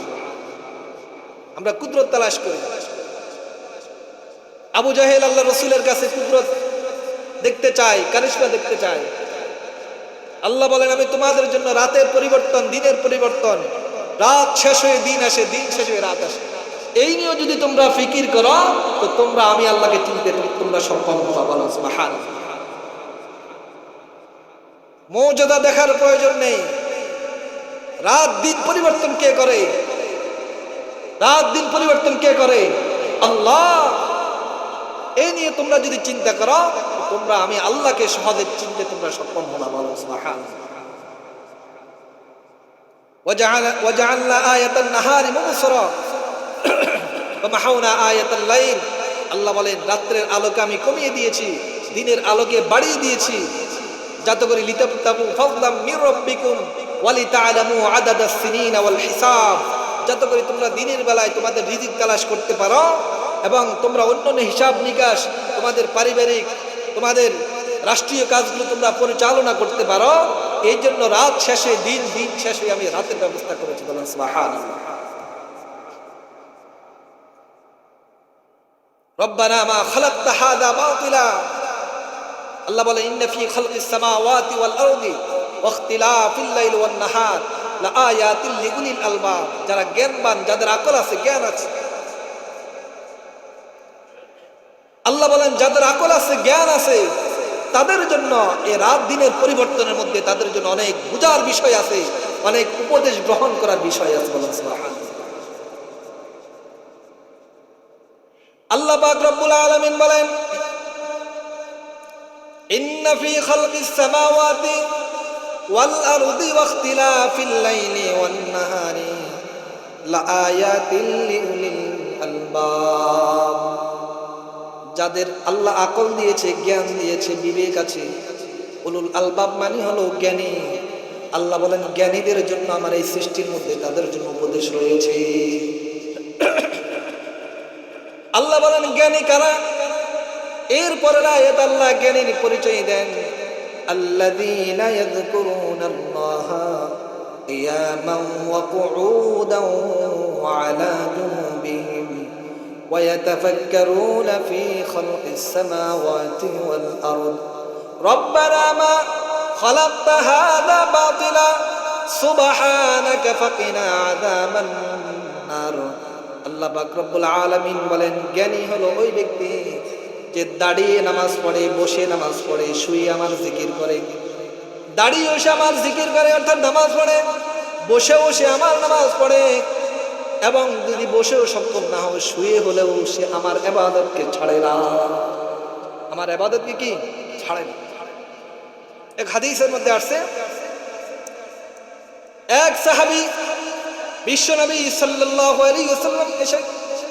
আমরা কুদরত তালাশ করি। আবু জাহেল আল্লাহ রসুলের কাছে কুদরত দেখতে চায়, কারিশমা দেখতে চায়। আল্লাহ বলেন আমি তোমাদের জন্য রাতের পরিবর্তন, দিনের পরিবর্তন, রাত শেষ হয়ে দিন আসে, দিন শেষ হয়ে রাত আসে, এই নিয়ে যদি তোমরা ফিকির করো তো তোমরা আমি আল্লাহকে চিনতে তোমরা সক্ষম হবা, বলেন সুবহানাল্লাহ। মৌজুদা দেখার প্রয়োজন নেই। রাত দিন পরিবর্তন কে করে? রাত দিন পরিবর্তন কে করে? আল্লাহ। এই নিয়ে তোমরা যদি চিন্তা করো তোমরা আমি আল্লাহকে সহজে চিনতে তোমরা সক্ষম হবা, বলেন সুবহানাল্লাহ। ওয়াজআলনা আয়াতান নাহারি মুবসিরা ওয়া মাহাওনা আয়াতাল লাইল। আল্লাহ বলেন রাতের আলোকে আমি কমিয়ে দিয়েছি, দিনের আলোকে বাড়িয়ে দিয়েছি, যাতে করে লিতাবতাগু ফাদলাম মির রাব্বিকুম ওয়া লিতা'লামু আদাদাস সিনিনা ওয়াল হিসাব, যাতে করে তোমরা দিনের বেলায় তোমাদের রিজিক তালাশ করতে পারো এবং তোমরা অন্যান্য হিসাব নিকাশ, তোমাদের পারিবারিক, তোমাদের রাষ্ট্রীয় কাজগুলো তোমরা পরিচালনা করতে পারো। এই জন্য রাত শেষে দিন, দিন শেষে আমি রাতের ব্যবস্থা করেছি, বলেন সুবহানাল্লাহ। রব্বানা মা খালাকতা হাযা বাতিলা। আল্লাহ বলে ইন্না ফি খালকিস সামাওয়াতি ওয়াল আরদি ওয়া ইখতিলাফিল লাইলি ওয়ান নাহার লাআয়াতিল লিউলিল আলবাব, যারা জ্ঞানবান, যাদের আকল আছে, জ্ঞান আছে। আল্লাহ বলেন যাদের আকল আছে, জ্ঞান আছে, তাদের জন্য এই রাত দিনের পরিবর্তনের মধ্যে তাদের জন্য অনেক বুঝার বিষয় আছে, অনেক উপদেশ গ্রহণ করার বিষয় আছে। বলেন সুবহানাল্লাহ। আল্লাহ পাক রব্বুল আলামিন বলেন ইন্না ফি খালকিস সামাওয়াতি ওয়াল আরদি ওয়াখতিলাফিল লাইলি ওয়ান নাহারি লাআয়াতিল লিউলিল আলবাব, যাদের আল্লাহ আকল দিয়েছে, জ্ঞান দিয়েছে, বিবেক আছে, উলুল আলবাব মানে হলো জ্ঞানী। আল্লাহ বলেন জ্ঞানীদের জন্য আমার এই সৃষ্টির মধ্যে তাদের জন্য উপদেশ রয়েছে। আল্লাহ বলেন জ্ঞানী কারা? এরপরে আয়াত আল্লাহ জ্ঞানীর পরিচয় দেন, আল্লাযীনা ইয়াযকুরুনাল্লাহা কিয়ামান ওয়া কুউদান ওয়া আলা জুনুবিহিম ওয়া ইয়াতাফাক্কারুনা ফী খালকিস সামাওয়াতি ওয়াল আরদ রব্বানা মা খালাকতা হাযা বাতিলা সুবহানাকা ফাকিনা আযাবান নার। আল্লাহ পাক রব্বুল আলামিন বলেন জ্ঞানী হলো ওই ব্যক্তি যে দাঁড়িয়ে নামাজ পড়ে, বসে নামাজ পড়ে, শুয়ে আমার জিকির করে। দাঁড়িয়ে বসে আমার জিকির করে অর্থাৎ নামাজ পড়ে, বসে বসে আমার নামাজ পড়ে, এবং যদি বসেও সক্ষম না হয় শুয়ে হলেও সে আমার ইবাদতকে ছাড়ে না, আমার ইবাদতকে কি ছাড়ে না। এক হাদিসের মধ্যে আসছে এক সাহাবী বিশ্বনবী সাল্লাল্লাহু আলাইহি ওয়াসাল্লাম এসে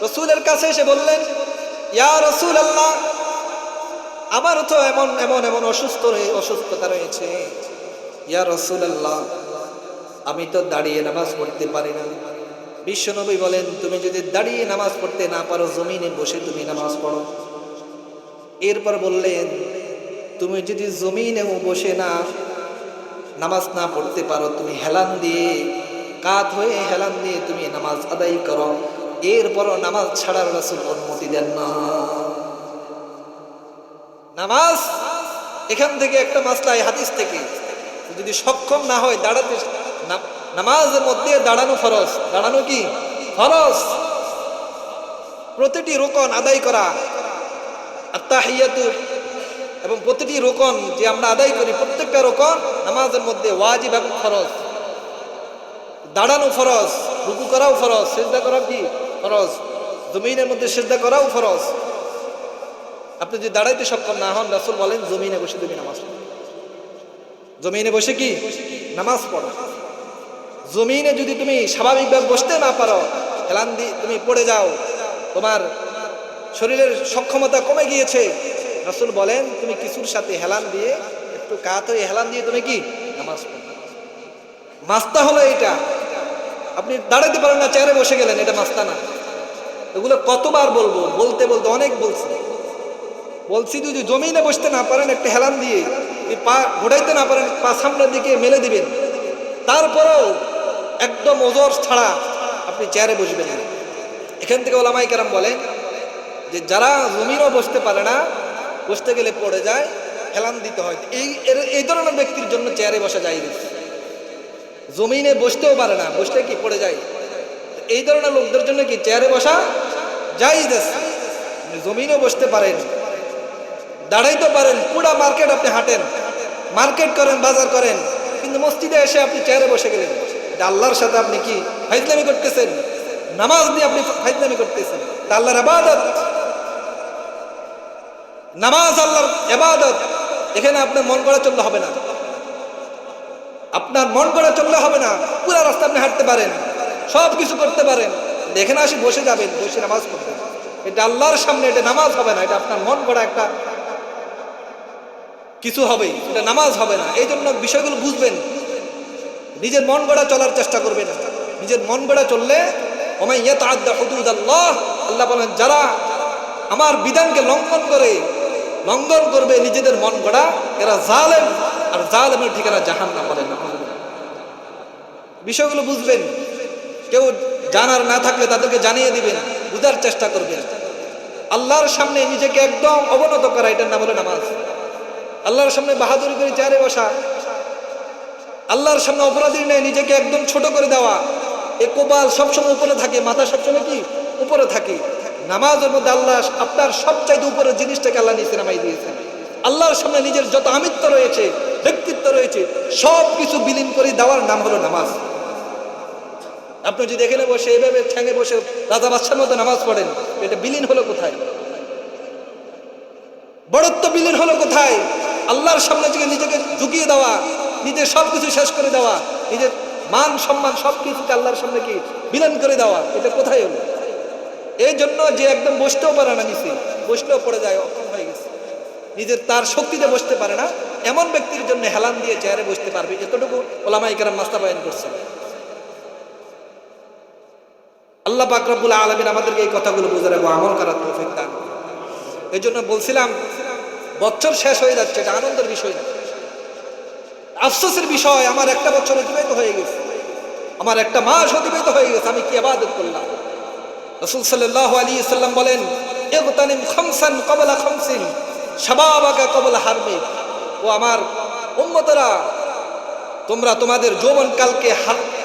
রাসূলের কাছে এসে বললেন, ইয়া রাসূলুল্লাহ, আমার তো এমন এমন এমন অসুস্থতা রয়েছে, ইয়া রাসূলুল্লাহ, আমি তো দাঁড়িয়ে নামাজ পড়তে পারি না। বিশ্বনবী বলেন তুমি যদি দাঁড়িয়ে নামাজ পড়তে না পারো, জমিনে বসে তুমি নামাজ পড়ো। এরপর বললেন তুমি যদি জমিনেও বসে না নামাজ না পড়তে পারো, তুমি হেলান দিয়ে, কাত হয়ে হেলান দিয়ে তুমি নামাজ আদায় করো। এরপরও নামাজ ছাড়ার রাসূল অনুমতি দেন না। নামাজ এখান থেকে একটা মাসলা, এই হাদিস থেকে যদি সক্ষম না হয় দাঁড়াতে, নামাজের মধ্যে দাঁড়ানো ফরজ। দাঁড়ানো কি ফরজ? প্রতিটি রুকন আদায় করা, আত্তাহিয়াতু, এবং প্রতিটি রুকন যে আমরা আদায় করি, প্রত্যেকটা রুকন নামাজের মধ্যে ওয়াজিব এবং ফরজ। দাঁড়ানো ফরজ, রুকু করাও ফরজ, সিজদা করাও কি ফরজ, জমিনের মধ্যে সিজদা করাও ফরজ। আপনি যদি দাঁড়াইতে সক্ষম না হন, রাসূল বলেন জমিনে বসে তুমি নামাজ পড়ো। জমিনে বসে কি নামাজ পড়ো। জমিনে যদি তুমি স্বাভাবিকভাবে বসতে না পারো, হেলান দিয়ে তুমি পড়ে যাও, তোমার শরীরের সক্ষমতা কমে গিয়েছে, রাসূল বলেন তুমি কিছুর সাথে হেলান দিয়ে, একটু কাত হয়ে হেলান দিয়ে তুমি কি নামাজ পড়ো। মাস্তা হলো এটা। আপনি দাঁড়াতে পারেন না, চেয়ারে বসে গেলেন, এটা মাস্তা না। এগুলো কতবার বলবো, বলতে বলতে অনেক বলছি যদি জমিনে বসতে না পারেন একটু হেলান দিয়ে, পা ঘোরাইতে না পারেন, পা সামনের দিকে মেলে দিবেন, তারপরেও একদম ওজর ছাড়া আপনি চেয়ারে বসবেন না। এখান থেকে ওলামায়ে কেরাম বলেন যে যারা জমিনও বসতে পারে না, বসতে গেলে পড়ে যায়, হেলান দিতে হয়, এই ধরনের ব্যক্তির জন্য চেয়ারে বসা যায়। জমিনে বসতেও পারে না, বসতে কি পড়ে যায়, এই ধরনের লোকদের জন্য কি চেয়ারে বসা জায়েজ আছে। জমিনেও বসতে পারেন, দাঁড়াইতে পারেন, পুরা মার্কেট আপনি হাঁটেন, মার্কেট করেন, বাজার করেন, কিন্তু মসজিদে এসে আপনি চেয়ারে বসে গেলেন, এটা আল্লাহর সাথে আপনি কি ফাইজলামি করতেছেন? নামাজ নিয়ে আপনি ফাইজলামি করতেছেন। তা আল্লাহর ইবাদত, নামাজ আল্লাহর ইবাদত, এখানে আপনার মন গড়া চললে হবে না। আপনার মন গড়া চললে হবে না। পুরা রাস্তা আপনি হাঁটতে পারেন, সব কিছু করতে পারেন, এখানে আসি বসে যাবেন, বসে নামাজ পড়বেন, এটা আল্লাহর সামনে, এটা নামাজ হবে না। এটা আপনার মন গড়া একটা কিছু হবে, এটা নামাজ হবে না। এই জন্য বিষয়গুলো বুঝবেন, নিজের মন গড়া চলার চেষ্টা করবেন। নিজের মন গড়া চললে ওমাই ইয়াতাআদ্দা হুদুদাল্লাহ, আল্লাহ বলেন যারা আমার বিধানকে লঙ্ঘন করবে নিজেদের মন গড়া, এরা জালেম, আর জালেমের ঠিকানা জাহান্নাম। বলেন বিষয়গুলো বুঝবেন। কেউ জানার না থাকলে তাদেরকে জানিয়ে দিবেন, বুঝার চেষ্টা করবেন। আল্লাহর সামনে নিজেকে একদম অবনত করা, এটার নাম হলো নামাজ। আল্লাহর সামনে বাহাদুরি করে চেয়ারে বসা, আল্লাহর সামনে অপরাধীর নেই নিজেকে একদম ছোট করে দেওয়া, এ কোপাল সবসময় উপরে থাকে, মাথা সবসময় কি উপরে থাকে। নামাজের মধ্যে আল্লাহ আপনার সবচাইতে উপরের জিনিসটাকে আল্লাহ নিচে নামাই দিয়েছেন। আল্লাহর সামনে নিজের যত আমিত্ব রয়েছে, ব্যক্তিত্ব রয়েছে, সব কিছু বিলীন করে দেওয়ার নাম হলো নামাজ। আপনি যদি এখানে বসে এভাবে ঠ্যাঙে বসে রাজা বাদশার মতো নামাজ পড়েন, এটা বিলীন হলো কোথায়? বড়ত্ব বিলীন হলো কোথায়? আল্লাহর সামনে থেকে নিজেকে ঝুঁকিয়ে দেওয়া, নিজের সবকিছু শেষ করে দেওয়া, নিজের মান সম্মান সবকিছুকে আল্লাহর সামনে কি বিলীন করে দেওয়া, এটা কোথায় হলো? এই জন্য যে একদম বসতেও পারে না, নিচে বসলেও পড়ে যায়, অক্ষম হয়ে গেছে, নিজের তার শক্তিতে বসতে পারে না, এমন ব্যক্তির জন্য হেলান দিয়ে চেয়ারে বসতে পারবে, এতটুকু ওলামায়ে কেরাম বাস্তবায়ন করছেন। আল্লাহ পাক রব্বুল আলামিন আমাদেরকে এই কথাগুলো বুঝার এবং আমল করার তৌফিক দান করুন। এই জন্য বলছিলাম বছর শেষ হয়ে যাচ্ছে, এটা আনন্দের বিষয় না, আফসোসের বিষয়। আমার একটা বছর অতিবাহিত হয়ে গেছে, আমার একটা মাস অতিবাহিত হয়ে গেছে, আমি কি ইবাদত করলাম? রাসূল সাল্লাল্লাহু আলাইহি ওয়াসাল্লাম বলেন, ইগতানিম খামসান ক্বাবলা খামসিন শাবাবাকা ক্বাবলা হারমিক। ও আমার উম্মতরা, তোমরা তোমাদের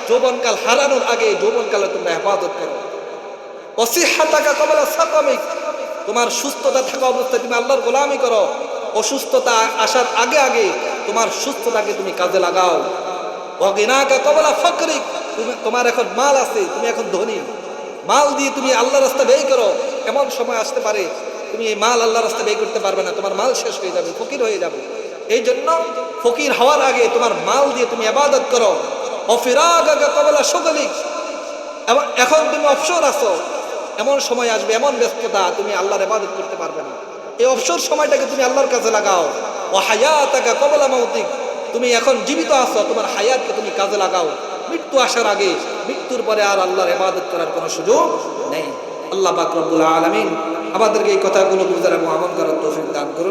যৌবনকাল হারানোর আগে যৌবনকালে তোমরা হেফাজত করো। ওয়াসিহাতাকা ক্বাবলা সাকামিক, তোমার সুস্থতা থাকা অবস্থায় তুমি আল্লাহর গোলামি করো। অসুস্থতা আসার আগে আগে তোমার সুস্থতাকে তুমি কাজে লাগাও। ওয়াগিনাকা ক্বাবলা ফাকরিক, তোমার এখন মাল আছে, তুমি এখন ধনী, মাল দিয়ে তুমি আল্লাহর রাস্তা ব্যয় করো। এমন সময় আসতে পারে তুমি এই মাল আল্লাহর রাস্তা ব্যয় করতে পারবে না, তোমার মাল শেষ হয়ে যাবে, ফকির হয়ে যাবে। এই জন্য ফকির হওয়ার আগে তোমার মাল দিয়ে তুমি ইবাদত করো। অফিরাগাকা ক্বাবলা শুগলিক, এখন তুমি অবসর আছো, এমন সময় আসবে, এমন ব্যস্ততা, তুমি আল্লাহর ইবাদত করতে পারবে না। এই অবসর সময়টাকে তুমি আল্লাহর কাছে লাগাও। ও হায়াতাকা ক্বাবলা মাউতিক, তুমি এখন জীবিত আছো, তোমার হায়াতকে তুমি কাজে লাগাও। মৃত্যু আসার আগে, মৃত্যুর পরে আর আল্লাহর ইবাদত করার কোনো সুযোগ নেই। আল্লাহ পাক রব্বুল আলামিন আমাদেরকে এই কথাগুলো বুঝার এবং আমল করার তৌফিক দান করুন।